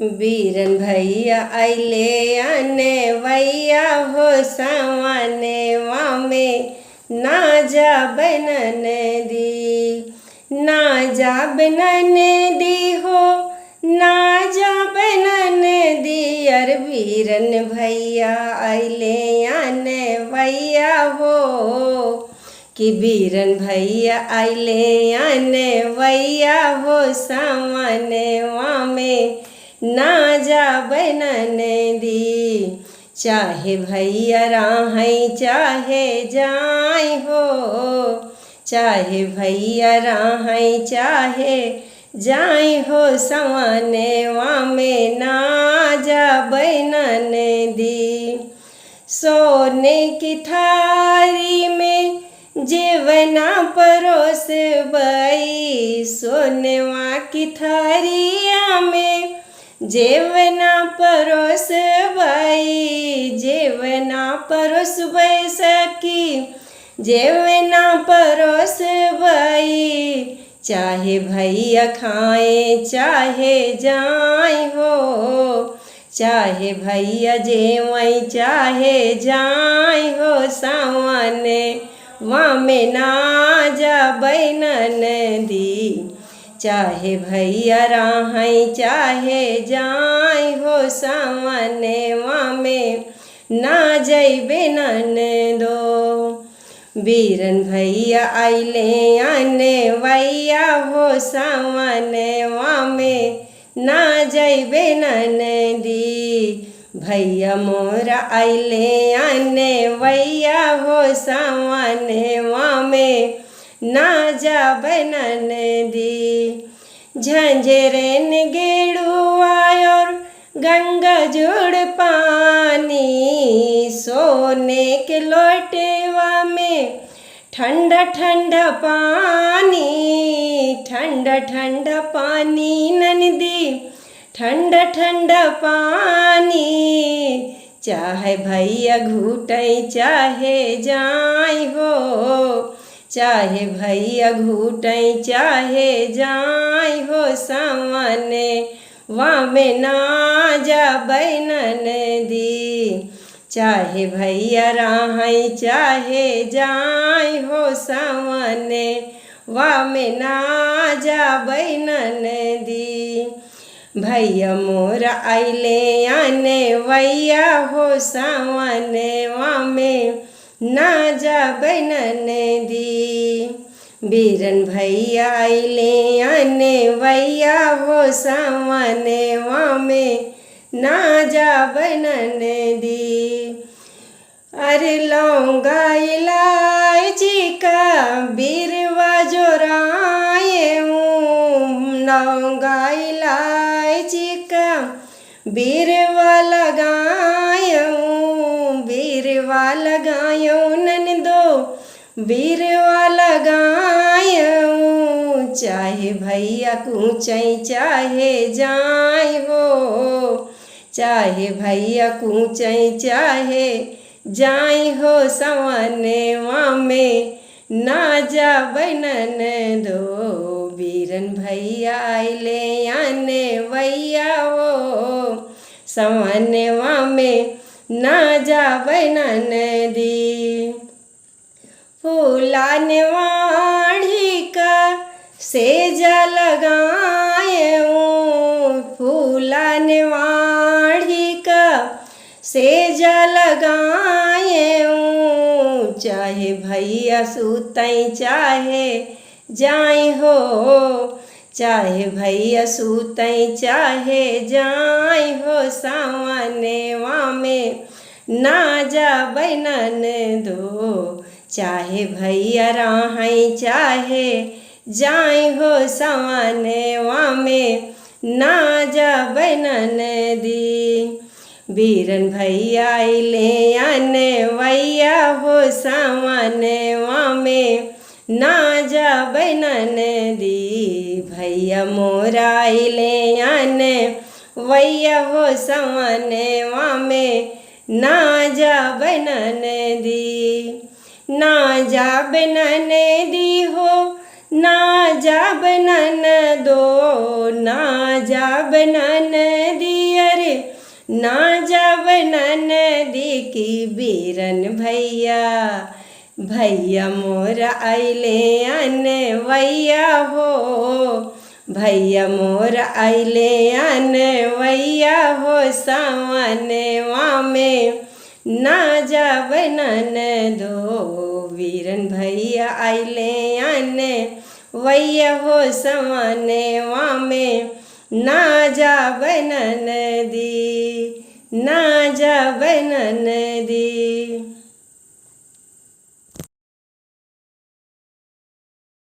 बीरन भैया अइले आने वैया हो सावने वामे ना जा बनन दी, ना जा बनन दी हो, ना जा बनन दी। अर बीरन भैया अइले आने वैया हो, कि बीरन भैया अइले आने वैया हो सावने वामे ना जा बनन दी। चाहे भैया राहें चाहे जाए हो, चाहे भैया राहें चाहे जाए हो सावने वामे ना जा बनन दी। सोने की थारी में जेवना परोस बई, सोनेवा की थारिया में जेवना परोस बई, जेवना परोस बई सकी, जेवना परोस बई। चाहे भैया खाए चाहे जाए हो, चाहे भैया जेवई चाहे जाए हो सावने वामे ना जा बनन दी। चाहे भैया राहें चाहे जाए हो सावने वामे ना जइबे ननदो। बीरन भैया अइले आने वैया हो सावने वामे ना जइबे ननदी। भैया मोरा अइले आने वैया हो सावने वामे ना जा बनन दी। झंझरेन गेड़ुआ और गंगा जोड़ पानी, सोने के लोटेवा में ठंडा ठंडा पानी, ठंडा ठंडा पानी ननदी, ठंडा ठंडा पानी। चाहे भैया घूटे चाहे जाए हो, चाहे भैया घूटे चाहे जाए हो सावने वामे ना जा बनन दी। चाहे भैया राहें चाहे जाए हो सावने वामे ना जा बनन दी। भैया मोरा अइले आने वैया हो सावने वामे ना जा बनन दी। बीरन भैया अइले आने वैया हो सावने वामे ना जा बनन दी। अरे लौंगा इलायची का बीरवा जोराए हूँ, लौंगा इलायची का बीरवा लगायूं, बीरवा लगायूं ननदो, बीरवा लगायूं। चाहे भैया कूचई चाहे जाए हो, चाहे भैया कूचई चाहे जाए हो सावने वामे ना जा बनन दो। बीरन भैया अइले आने वैया हो सावने वामे ना जा बनन दी। फूलाने वाड़ी का सेजा लगायूं, फूलाने वाड़ी का सेजा लगायूं। चाहे भैया सुतई चाहे जाए हो, चाहे भैया सुतई चाहे जाए हो सावने वामे ना जा बनन दो। चाहे भैया राहें चाहे जाए हो सावने वामे ना जा बनन दी। बीरन भैया अइले आने वैया हो सावने वामे ना जा बनन दी। भैया मोरा अइले आने वैया हो सावने वामे ना जा बनन दी। ना जा बनन दी हो, ना जाब ननदो ना जाब ननदी अरे ना जाब ननदी की बीरन भैया भैया मोर आइले अनवैया हो भैया मोर आइले अनवैया हो सावनवा में ना जाब ननदो वीरन भैया आइले अनवैया हो सावनवा में ना जाब ननदी ना जाब ननदी।